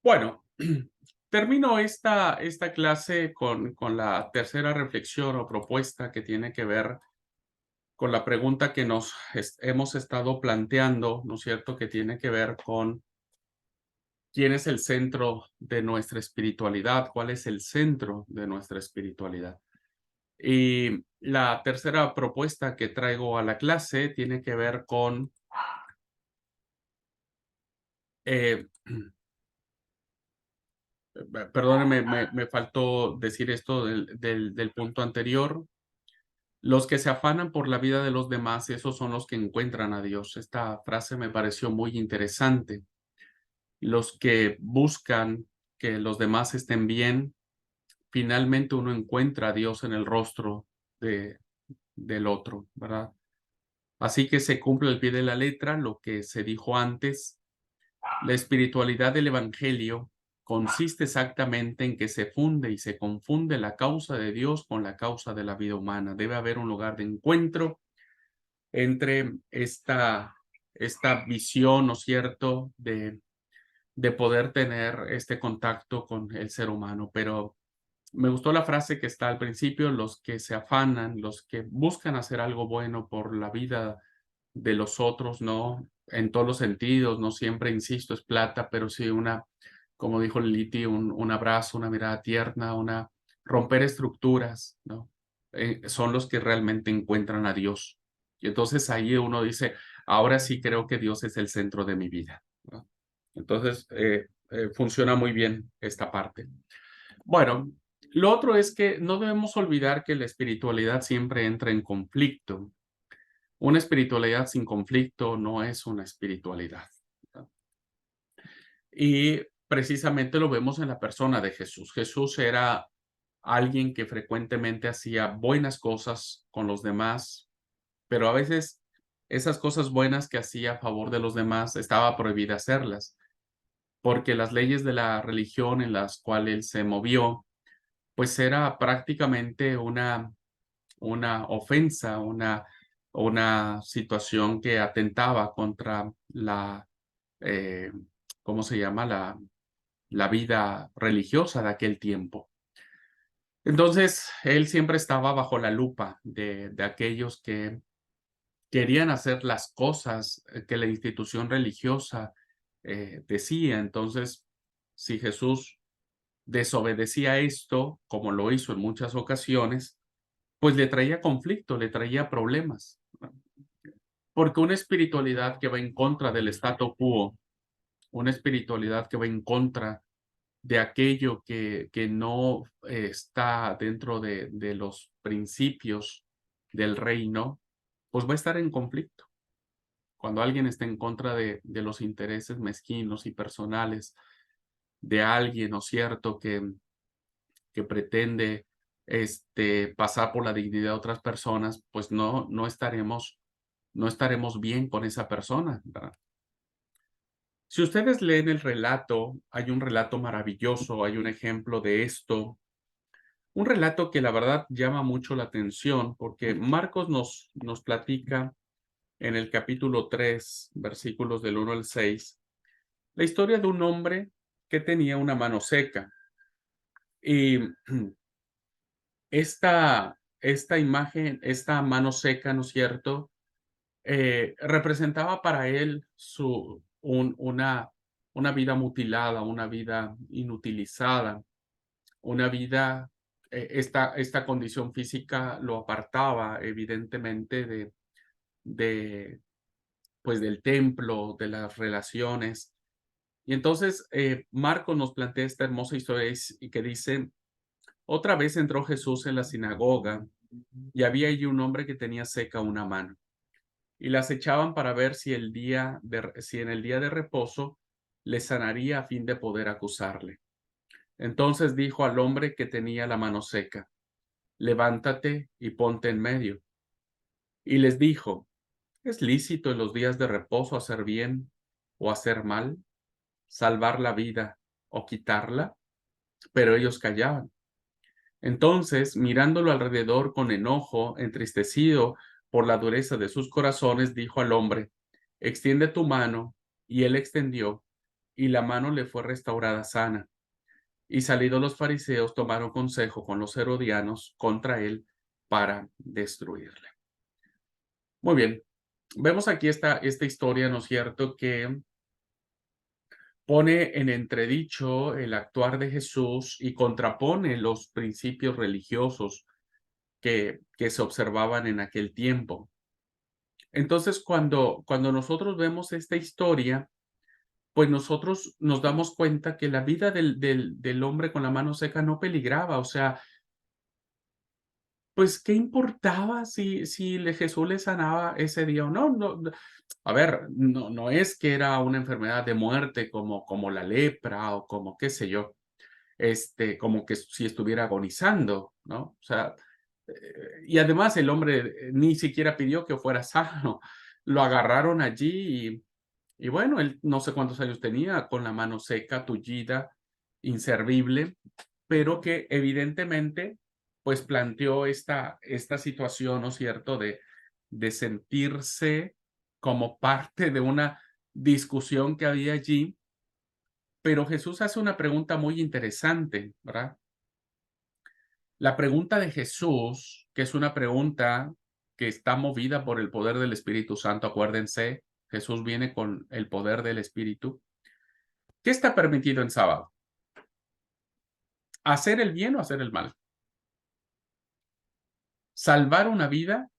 Bueno, termino esta clase con la tercera reflexión o propuesta que tiene que ver con la pregunta que nos hemos estado planteando, ¿no es cierto? Que tiene que ver con quién es el centro de nuestra espiritualidad, cuál es el centro de nuestra espiritualidad. Y la tercera propuesta que traigo a la clase tiene que ver con, eh, perdónenme, me faltó decir esto del punto anterior. Los que se afanan por la vida de los demás, esos son los que encuentran a Dios. Esta frase me pareció muy interesante. Los que buscan que los demás estén bien, finalmente uno encuentra a Dios en el rostro de, del otro, ¿verdad? Así que se cumple al pie de la letra lo que se dijo antes. La espiritualidad del Evangelio consiste exactamente en que se funde y se confunde la causa de Dios con la causa de la vida humana. Debe haber un lugar de encuentro entre esta visión, ¿no es cierto?, de poder tener este contacto con el ser humano. Pero me gustó la frase que está al principio: los que se afanan, los que buscan hacer algo bueno por la vida de los otros, ¿no? En todos los sentidos, no siempre, insisto, es plata, pero sí como dijo Liti, un abrazo, una mirada tierna, romper estructuras, ¿no? Son los que realmente encuentran a Dios. Y entonces ahí uno dice, ahora sí creo que Dios es el centro de mi vida, ¿no? Entonces, funciona muy bien esta parte. Bueno, lo otro es que no debemos olvidar que la espiritualidad siempre entra en conflicto. Una espiritualidad sin conflicto no es una espiritualidad, ¿verdad? Y precisamente lo vemos en la persona de Jesús. Jesús era alguien que frecuentemente hacía buenas cosas con los demás, pero a veces esas cosas buenas que hacía a favor de los demás estaba prohibida hacerlas, porque las leyes de la religión en las cuales él se movió, pues era prácticamente una ofensa, una situación que atentaba contra eh, ¿cómo se llama? La vida religiosa de aquel tiempo. Entonces, él siempre estaba bajo la lupa de aquellos que querían hacer las cosas que la institución religiosa decía. Entonces, si Jesús desobedecía esto, como lo hizo en muchas ocasiones, pues le traía conflicto, le traía problemas, ¿no? Porque una espiritualidad que va en contra del statu quo, una espiritualidad que va en contra de aquello que no está dentro de los principios del reino, pues va a estar en conflicto. Cuando alguien está en contra de los intereses mezquinos y personales de alguien, ¿no es cierto?, que pretende pasar por la dignidad de otras personas, pues no estaremos bien con esa persona, ¿verdad? Si ustedes leen el relato, hay un relato maravilloso, hay un ejemplo de esto, un relato que la verdad llama mucho la atención, porque Marcos nos platica en el capítulo 3, versículos del 1 al 6, la historia de un hombre que tenía una mano seca. Y esta imagen, esta mano seca, ¿no es cierto?, representaba para él una vida mutilada, una vida inutilizada, una vida, esta condición física lo apartaba evidentemente de, pues, del templo, de las relaciones. Y entonces Marcos nos plantea esta hermosa historia y que dice: otra vez entró Jesús en la sinagoga y había allí un hombre que tenía seca una mano. Y las echaban para ver si en el día de reposo le sanaría a fin de poder acusarle. Entonces dijo al hombre que tenía la mano seca: levántate y ponte en medio. Y les dijo: ¿es lícito en los días de reposo hacer bien o hacer mal, salvar la vida o quitarla? Pero ellos callaban. Entonces, mirándolo alrededor con enojo, entristecido por la dureza de sus corazones, dijo al hombre: extiende tu mano. Y él extendió, y la mano le fue restaurada sana. Y salidos los fariseos tomaron consejo con los herodianos contra él para destruirle. Muy bien, vemos aquí esta historia, ¿no es cierto?, que pone en entredicho el actuar de Jesús y contrapone los principios religiosos que se observaban en aquel tiempo. Entonces, cuando nosotros vemos esta historia, pues nosotros nos damos cuenta que la vida del hombre con la mano seca no peligraba. O sea, pues, ¿qué importaba si Jesús le sanaba ese día o no? No, a ver, no es que era una enfermedad de muerte como la lepra o como qué sé yo, como que si estuviera agonizando, ¿no? O sea, y además el hombre ni siquiera pidió que fuera sano. Lo agarraron allí y bueno, él no sé cuántos años tenía, con la mano seca, tullida, inservible, pero que evidentemente, pues planteó esta situación, ¿no es cierto?, de sentirse como parte de una discusión que había allí, pero Jesús hace una pregunta muy interesante, ¿verdad? La pregunta de Jesús, que es una pregunta que está movida por el poder del Espíritu Santo, acuérdense, Jesús viene con el poder del Espíritu. ¿Qué está permitido en sábado? ¿Hacer el bien o hacer el mal? ¿Salvar una vida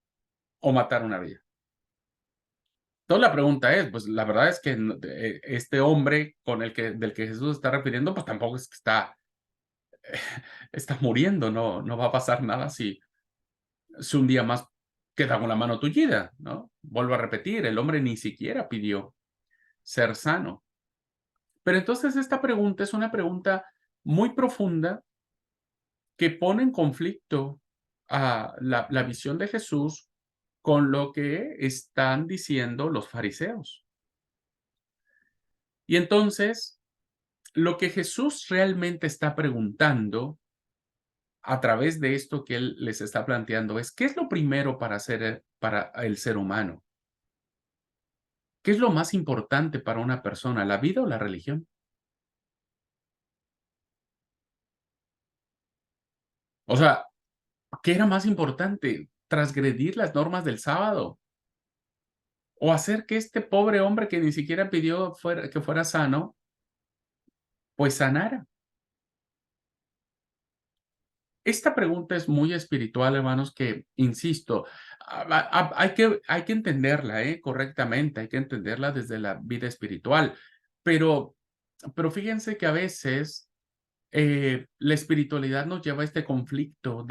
o matar una vida? Entonces la pregunta es, pues la verdad es que este hombre del que Jesús está refiriendo, pues tampoco es que está muriendo, no va a pasar nada si un día más queda con la mano tullida, ¿no? Vuelvo a repetir, el hombre ni siquiera pidió ser sano. Pero entonces esta pregunta es una pregunta muy profunda que pone en conflicto a la visión de Jesús con lo que están diciendo los fariseos. Y entonces, lo que Jesús realmente está preguntando a través de esto que él les está planteando es, ¿qué es lo primero para para el ser humano? ¿Qué es lo más importante para una persona, la vida o la religión? O sea, ¿qué era más importante? ¿Transgredir las normas del sábado? ¿O hacer que este pobre hombre que ni siquiera pidió que fuera sano, pues sanara? Esta pregunta es muy espiritual, hermanos, que, insisto, hay que entenderla, correctamente, hay que entenderla desde la vida espiritual, pero fíjense que a veces, la espiritualidad nos lleva a este conflicto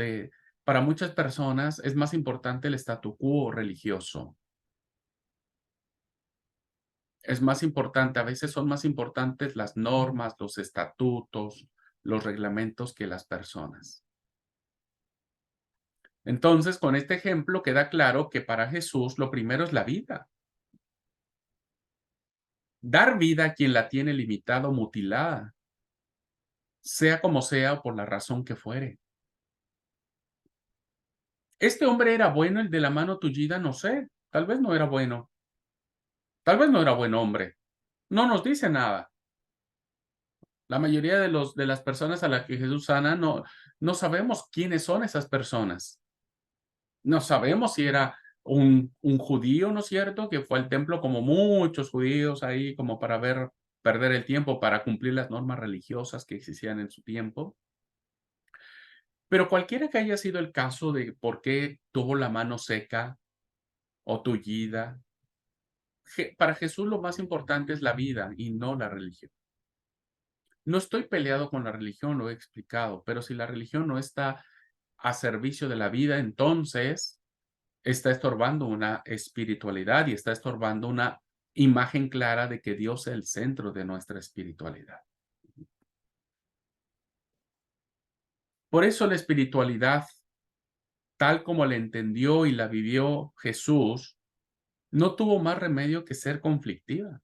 para muchas personas es más importante el statu quo religioso, es más importante, a veces son más importantes las normas, los estatutos, los reglamentos que las personas. Entonces, con este ejemplo queda claro que para Jesús lo primero es la vida. Dar vida a quien la tiene limitada o mutilada, sea como sea o por la razón que fuere. Este hombre era bueno, el de la mano tullida, no sé, tal vez no era bueno, tal vez no era buen hombre. No nos dice nada. La mayoría de las personas a las que Jesús sana, no sabemos quiénes son esas personas. No sabemos si era un judío, ¿no es cierto?, que fue al templo como muchos judíos ahí, como para perder el tiempo, para cumplir las normas religiosas que existían en su tiempo. Pero cualquiera que haya sido el caso de por qué tuvo la mano seca o tullida, para Jesús lo más importante es la vida y no la religión. No estoy peleado con la religión, lo he explicado, pero si la religión no está a servicio de la vida, entonces está estorbando una espiritualidad y está estorbando una imagen clara de que Dios es el centro de nuestra espiritualidad. Por eso la espiritualidad, tal como la entendió y la vivió Jesús, no tuvo más remedio que ser conflictiva.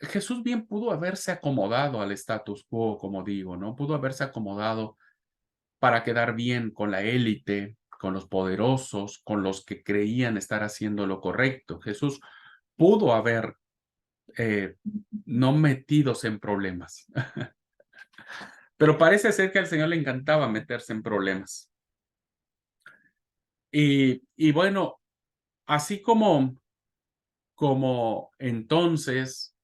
Jesús bien pudo haberse acomodado al status quo, como digo, ¿no? Pudo haberse acomodado para quedar bien con la élite, con los poderosos, con los que creían estar haciendo lo correcto. Jesús pudo haber no metidos en problemas. Pero parece ser que al Señor le encantaba meterse en problemas. Y bueno, así como entonces,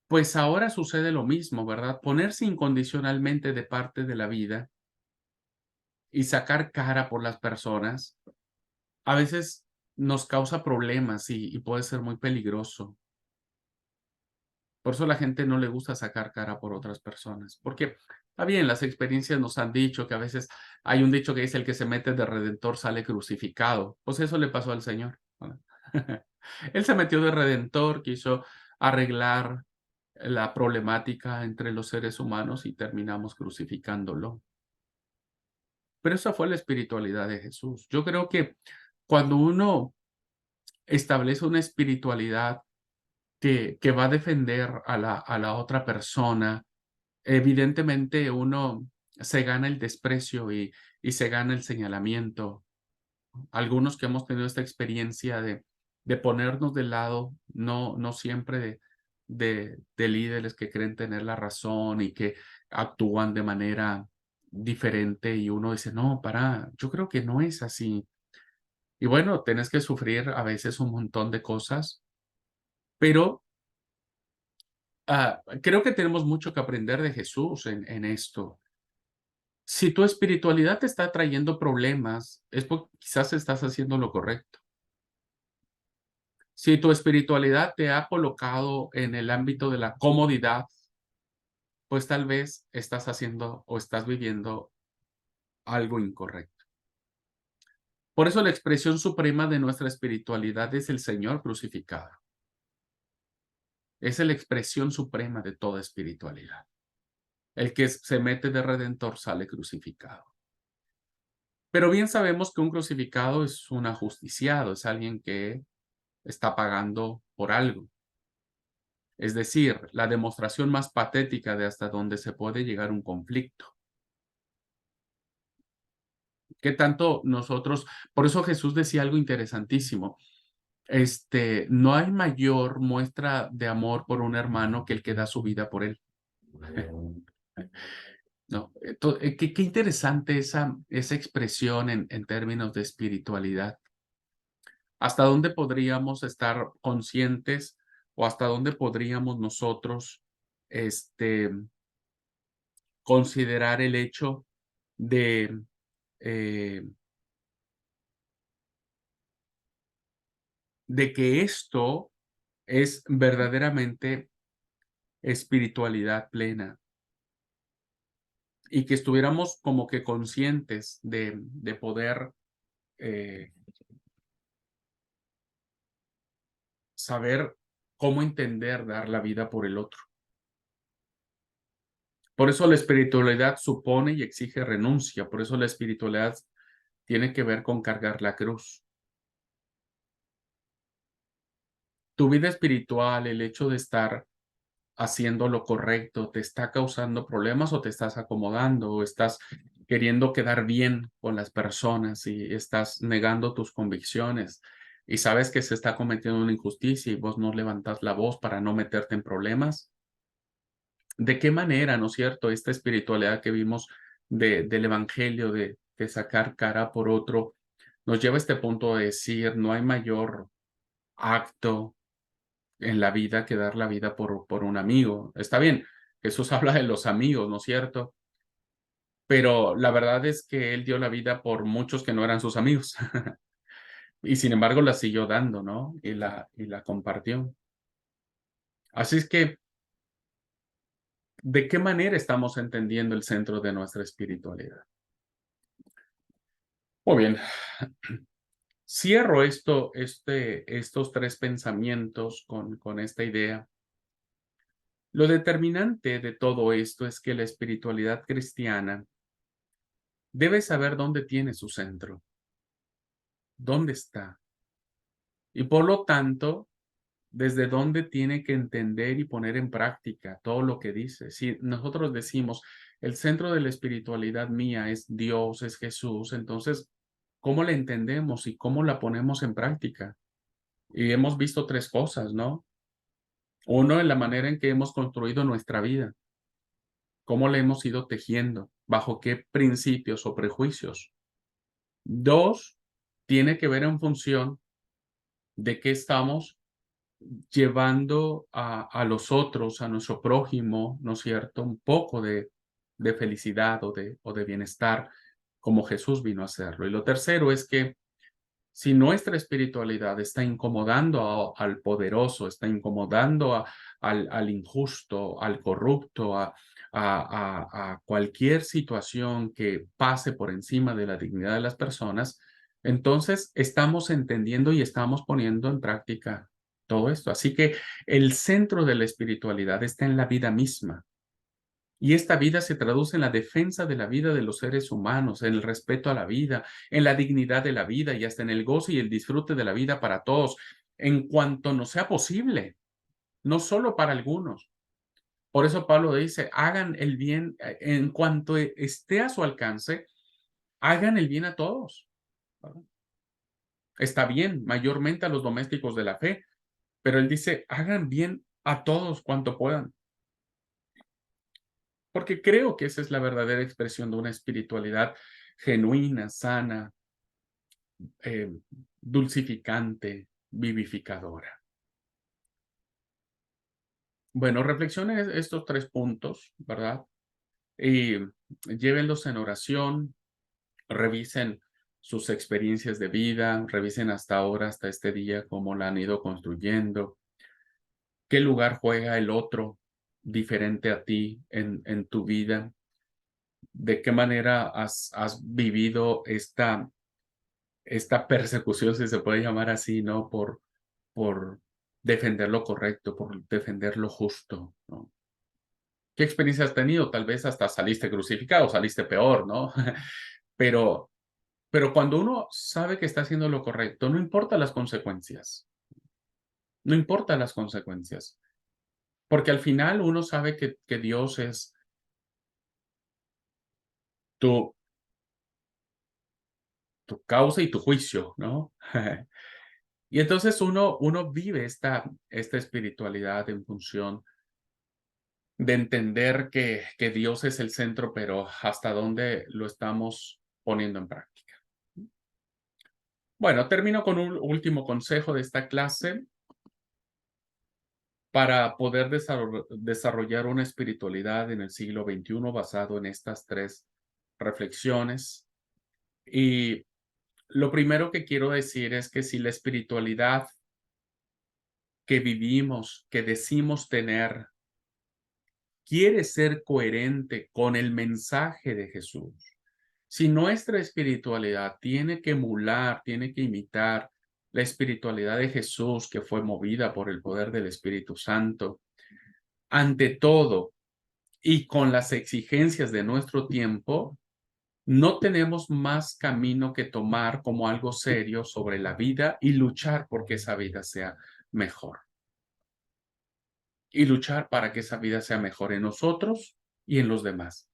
pues ahora sucede lo mismo, ¿verdad? Ponerse incondicionalmente de parte de la vida y sacar cara por las personas, a veces nos causa problemas y puede ser muy peligroso. Por eso a la gente no le gusta sacar cara por otras personas, porque está bien, las experiencias nos han dicho que a veces hay un dicho que dice: "El que se mete de redentor sale crucificado". Pues eso le pasó al Señor, ¿verdad? Él se metió de redentor, quiso arreglar la problemática entre los seres humanos y terminamos crucificándolo. Pero esa fue la espiritualidad de Jesús. Yo creo que cuando uno establece una espiritualidad que va a defender a la otra persona, evidentemente uno se gana el desprecio y se gana el señalamiento. Algunos que hemos tenido esta experiencia de ponernos de lado, no siempre de líderes que creen tener la razón y que actúan de manera diferente y uno dice: "No, para, yo creo que no es así". Y bueno, tienes que sufrir a veces un montón de cosas, pero creo que tenemos mucho que aprender de Jesús en esto. Si tu espiritualidad te está trayendo problemas, es porque quizás estás haciendo lo correcto. Si tu espiritualidad te ha colocado en el ámbito de la comodidad, pues tal vez estás haciendo o estás viviendo algo incorrecto. Por eso la expresión suprema de nuestra espiritualidad es el Señor crucificado. Es la expresión suprema de toda espiritualidad. El que se mete de redentor sale crucificado. Pero bien sabemos que un crucificado es un ajusticiado, es alguien que está pagando por algo. Es decir, la demostración más patética de hasta dónde se puede llegar un conflicto. ¿Qué tanto nosotros? Por eso Jesús decía algo interesantísimo. No hay mayor muestra de amor por un hermano que el que da su vida por él. No, qué interesante esa expresión en términos de espiritualidad. ¿Hasta dónde podríamos estar conscientes o hasta dónde podríamos nosotros este, considerar el hecho de, eh, de que esto es verdaderamente espiritualidad plena y que estuviéramos como que conscientes de poder eh, saber cómo entender dar la vida por el otro? Por eso la espiritualidad supone y exige renuncia, por eso la espiritualidad tiene que ver con cargar la cruz. Tu vida espiritual, el hecho de estar haciendo lo correcto, ¿te está causando problemas o te estás acomodando o estás queriendo quedar bien con las personas y estás negando tus convicciones y sabes que se está cometiendo una injusticia y vos no levantas la voz para no meterte en problemas? ¿De qué manera, no es cierto, esta espiritualidad que vimos del evangelio, de sacar cara por otro, nos lleva a este punto de decir, no hay mayor acto en la vida que dar la vida por un amigo? Está bien, Jesús habla de los amigos, ¿no es cierto? Pero la verdad es que él dio la vida por muchos que no eran sus amigos. Y sin embargo la siguió dando, ¿no? Y la compartió. Así es que, ¿de qué manera estamos entendiendo el centro de nuestra espiritualidad? Muy bien. Cierro estos tres pensamientos con esta idea. Lo determinante de todo esto es que la espiritualidad cristiana debe saber dónde tiene su centro, dónde está, y por lo tanto, desde dónde tiene que entender y poner en práctica todo lo que dice. Si nosotros decimos, el centro de la espiritualidad mía es Dios, es Jesús, entonces, ¿cómo la entendemos y cómo la ponemos en práctica? Y hemos visto tres cosas, ¿no? Uno, en la manera en que hemos construido nuestra vida, cómo la hemos ido tejiendo, bajo qué principios o prejuicios. Dos, tiene que ver en función de qué estamos llevando a los otros, a nuestro prójimo, ¿no es cierto? Un poco de felicidad o de bienestar, como Jesús vino a hacerlo. Y lo tercero es que si nuestra espiritualidad está incomodando al poderoso, está incomodando al injusto, al corrupto, a cualquier situación que pase por encima de la dignidad de las personas, entonces estamos entendiendo y estamos poniendo en práctica todo esto. Así que el centro de la espiritualidad está en la vida misma. Y esta vida se traduce en la defensa de la vida de los seres humanos, en el respeto a la vida, en la dignidad de la vida y hasta en el gozo y el disfrute de la vida para todos, en cuanto nos sea posible, no solo para algunos. Por eso Pablo dice, hagan el bien en cuanto esté a su alcance, hagan el bien a todos. ¿Verdad? Está bien, mayormente a los domésticos de la fe, pero él dice, hagan bien a todos cuanto puedan. Porque creo que esa es la verdadera expresión de una espiritualidad genuina, sana, eh, dulcificante, vivificadora. Bueno, reflexionen estos tres puntos, ¿verdad? Y llévenlos en oración, revisen sus experiencias de vida, revisen hasta ahora, hasta este día, cómo la han ido construyendo, qué lugar juega el otro diferente a ti en tu vida, de qué manera has vivido esta persecución, si se puede llamar así, ¿no? Por defender lo correcto, por defender lo justo, ¿no? ¿Qué experiencia has tenido? Tal vez hasta saliste crucificado, saliste peor, ¿no? Pero, pero cuando uno sabe que está haciendo lo correcto, no importa las consecuencias, no importa las consecuencias, porque al final uno sabe que Dios es tu, tu causa y tu juicio, ¿no? Y entonces uno vive esta espiritualidad en función de entender que Dios es el centro, pero hasta dónde lo estamos poniendo en práctica. Bueno, termino con un último consejo de esta clase para poder desarrollar una espiritualidad en el siglo XXI basado en estas tres reflexiones. Y lo primero que quiero decir es que si la espiritualidad que vivimos, que decimos tener, quiere ser coherente con el mensaje de Jesús, si nuestra espiritualidad tiene que emular, tiene que imitar la espiritualidad de Jesús que fue movida por el poder del Espíritu Santo, ante todo y con las exigencias de nuestro tiempo, no tenemos más camino que tomar como algo serio sobre la vida y luchar porque esa vida sea mejor. Y luchar para que esa vida sea mejor en nosotros y en los demás.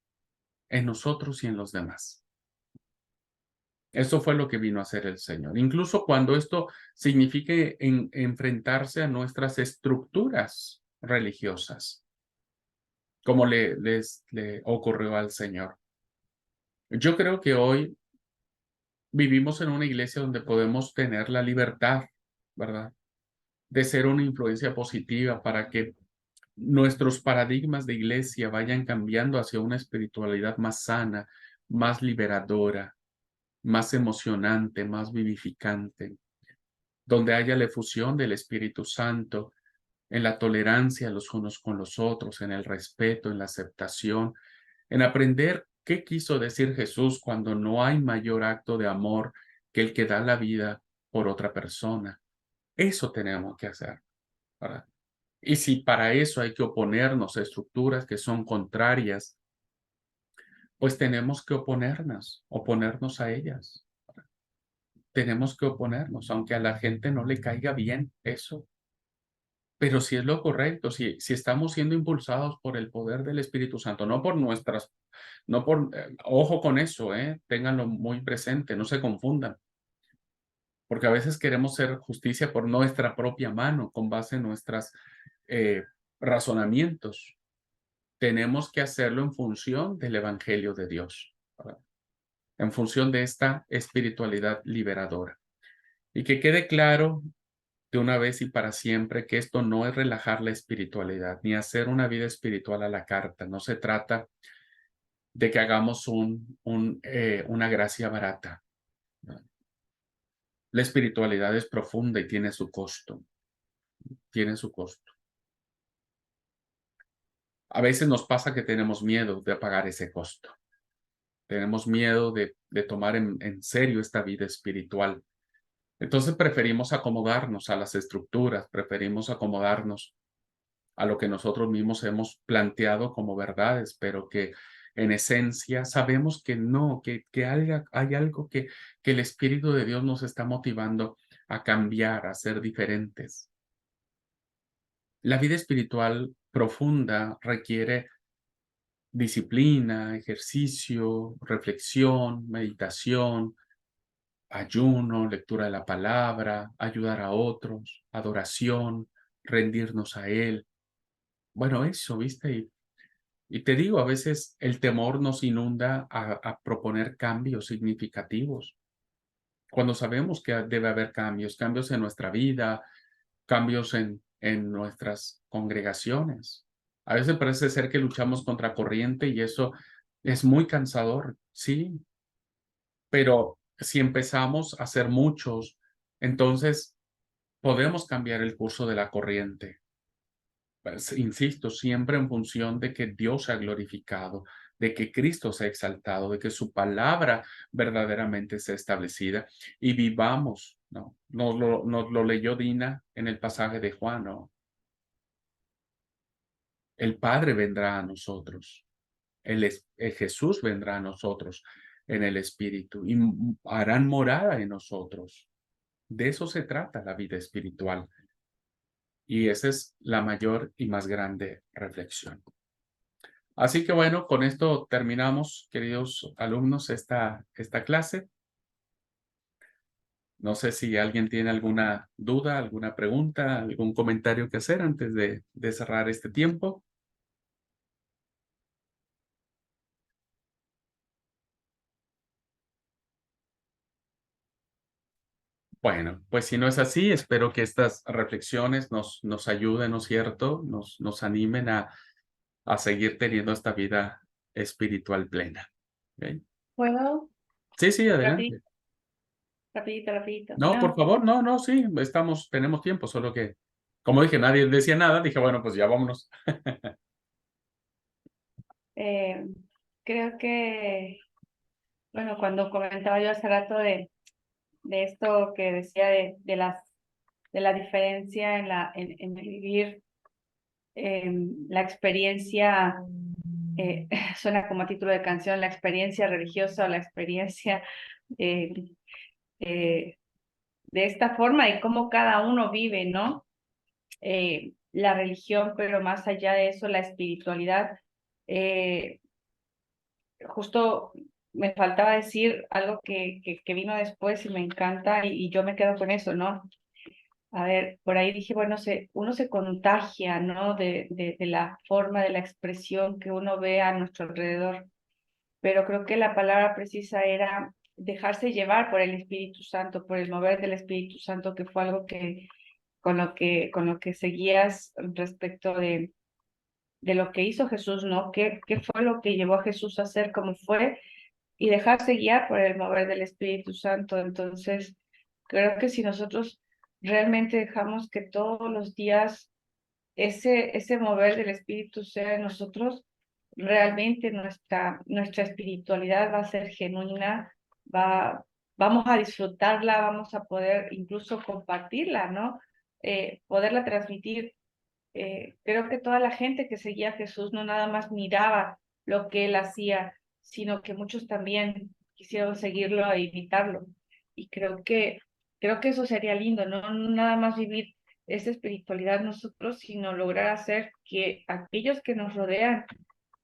En nosotros y en los demás. Eso fue lo que vino a hacer el Señor. Incluso cuando esto signifique enfrentarse a nuestras estructuras religiosas, como le ocurrió al Señor. Yo creo que hoy vivimos en una iglesia donde podemos tener la libertad, ¿verdad? De ser una influencia positiva para que nuestros paradigmas de iglesia vayan cambiando hacia una espiritualidad más sana, más liberadora, más emocionante, más vivificante, donde haya la efusión del Espíritu Santo, en la tolerancia los unos con los otros, en el respeto, en la aceptación, en aprender qué quiso decir Jesús cuando no hay mayor acto de amor que el que da la vida por otra persona. Eso tenemos que hacer, ¿verdad? Y si para eso hay que oponernos a estructuras que son contrarias, pues tenemos que oponernos a ellas. Tenemos que oponernos, aunque a la gente no le caiga bien eso. Pero si es lo correcto, si estamos siendo impulsados por el poder del Espíritu Santo, no por nuestras, no por, ojo con eso, ténganlo muy presente, no se confundan. porque a veces queremos hacer justicia por nuestra propia mano, con base en nuestros razonamientos. Tenemos que hacerlo en función del Evangelio de Dios, ¿verdad? En función de esta espiritualidad liberadora. Y que quede claro de una vez y para siempre que esto no es relajar la espiritualidad, ni hacer una vida espiritual a la carta. No se trata de que hagamos una gracia barata. La espiritualidad es profunda y tiene su costo. Tiene su costo. A veces nos pasa que tenemos miedo de pagar ese costo. Tenemos miedo de tomar en serio esta vida espiritual. Entonces preferimos acomodarnos a las estructuras, preferimos acomodarnos a lo que nosotros mismos hemos planteado como verdades, pero que en esencia sabemos que no, que hay algo que el Espíritu de Dios nos está motivando a cambiar, a ser diferentes. La vida espiritual profunda requiere disciplina, ejercicio, reflexión, meditación, ayuno, lectura de la palabra, ayudar a otros, adoración, rendirnos a Él. Bueno, eso, ¿viste? Y te digo, a veces el temor nos inunda a proponer cambios significativos, cuando sabemos que debe haber cambios, cambios en nuestra vida, cambios en nuestras congregaciones. A veces parece ser que luchamos contra corriente y eso es muy cansador, sí, pero si empezamos a ser muchos, entonces podemos cambiar el curso de la corriente. Pues, insisto, siempre en función de que Dios se ha glorificado, de que Cristo se ha exaltado, de que su palabra verdaderamente sea establecida y vivamos, ¿no? Nos lo leyó Dina en el pasaje de Juan, ¿no? El Padre vendrá a nosotros, Jesús vendrá a nosotros en el Espíritu y harán morada en nosotros. De eso se trata la vida espiritual. Y esa es la mayor y más grande reflexión. Así que bueno, con esto terminamos, queridos alumnos, esta clase. No sé si alguien tiene alguna duda, alguna pregunta, algún comentario que hacer antes de cerrar este tiempo. Bueno, pues si no es así, espero que estas reflexiones nos ayuden, ¿no es cierto? Nos animen a seguir teniendo esta vida espiritual plena. ¿Ok? ¿Puedo? Sí, sí, Rapidito, adelante. rapidito, rapidito. No, por No, favor, no, sí, tenemos tiempo, solo que, como dije, nadie decía nada, dije, bueno, pues ya vámonos. eh, creo que, bueno, cuando comentaba yo hace rato de esto que decía de la diferencia en el vivir la experiencia, suena como título de canción, la experiencia religiosa o la experiencia eh, eh, de esta forma y cómo cada uno vive, ¿no? La religión, pero más allá de eso, la espiritualidad. Eh, Justo me faltaba decir algo que vino después y me encanta y yo me quedo con eso, ¿no? A ver, por ahí dije, bueno, uno se contagia, ¿no? De la forma, de la expresión que uno ve a nuestro alrededor, pero creo que la palabra precisa era dejarse llevar por el Espíritu Santo, por el mover del Espíritu Santo, que fue algo que con lo que seguías respecto de lo que hizo Jesús, ¿no? ¿Qué fue lo que llevó a Jesús a hacer como fue? Y dejarse guiar por el mover del Espíritu Santo. Entonces, creo que si nosotros realmente dejamos que todos los días ese mover del Espíritu sea en nosotros, realmente nuestra espiritualidad va a ser genuina, vamos a disfrutarla, vamos a poder incluso compartirla, ¿no? Poderla transmitir. Creo que toda la gente que seguía a Jesús no nada más miraba lo que él hacía, sino que muchos también quisieron seguirlo e imitarlo. Y creo que eso sería lindo, ¿no? No nada más vivir esa espiritualidad nosotros, sino lograr hacer que aquellos que nos rodean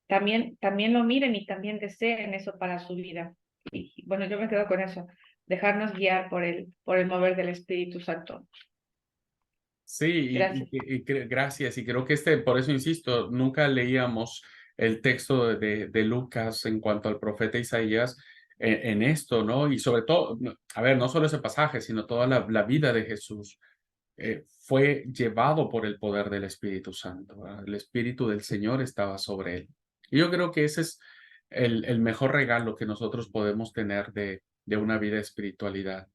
también lo miren y también deseen eso para su vida. Y bueno, yo me quedo con eso. dejarnos guiar por el mover del Espíritu Santo. Sí, Gracias. Gracias. Y creo que por eso insisto, nunca leíamos el texto de Lucas en cuanto al profeta Isaías en esto, ¿no? Y sobre todo, a ver, no solo ese pasaje, sino toda la vida de Jesús fue llevado por el poder del Espíritu Santo, ¿verdad? El Espíritu del Señor estaba sobre él. Y yo creo que ese es el mejor regalo que nosotros podemos tener de una vida de espiritualidad.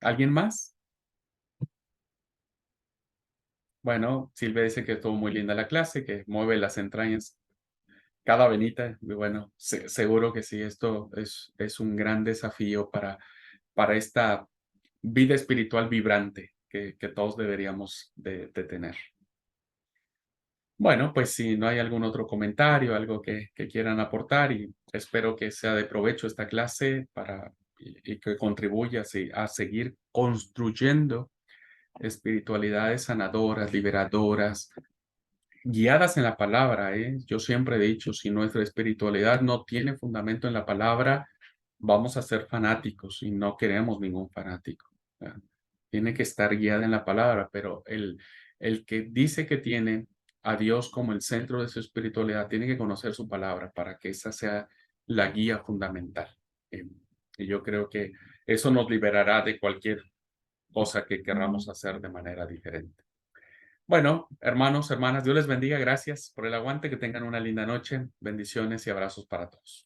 ¿Alguien más? Bueno, Silvia dice que estuvo muy linda la clase, que mueve las entrañas cada venita. Y bueno, seguro que sí, esto es un gran desafío para esta vida espiritual vibrante que todos deberíamos de tener. Bueno, pues si no hay algún otro comentario, algo que quieran aportar, y espero que sea de provecho esta clase y que contribuya a seguir construyendo espiritualidades sanadoras, liberadoras, guiadas en la palabra, ¿eh? Yo siempre he dicho, si nuestra espiritualidad no tiene fundamento en la palabra, vamos a ser fanáticos y no queremos ningún fanático. ¿Verdad? Tiene que estar guiada en la palabra, pero el que dice que tiene a Dios como el centro de su espiritualidad, tiene que conocer su palabra para que esa sea la guía fundamental. Eh, y yo creo que eso nos liberará de cualquier cosa que queramos hacer de manera diferente. Bueno, hermanos, hermanas, Dios les bendiga. Gracias por el aguante. Que tengan una linda noche. Bendiciones y abrazos para todos.